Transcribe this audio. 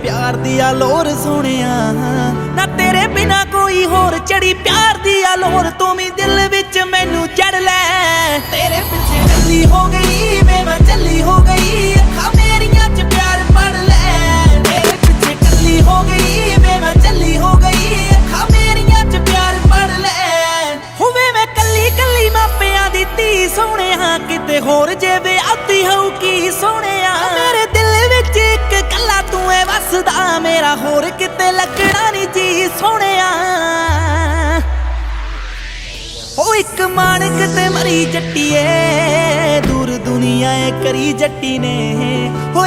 प्यार दिया लोर सोनिया ना तेरे बिना कोई होर चढ़ी प्यार दिया लोर तू भी दिल विच मैनू चढ़ लै तेरे पीछे चली हो गई मैं चली हो गई अखा मेरियां च प्यार पढ़ लै तेरे पीछे चली हो गई मैं चली हो गई अखा मेरियां च प्यार पढ़ लै होवे मैं कली कली मापियां दी धी सोहणिया किते होर जे विआहती होऊ की सोहणिया मेरे दिल विच इक कला तू ऐ वसदा मेरा होर किते लगना नी जी सोहणिया ओ इक माणक ते मरी जट्टीए दूर दुनिया ए करी जट्टी ने ओ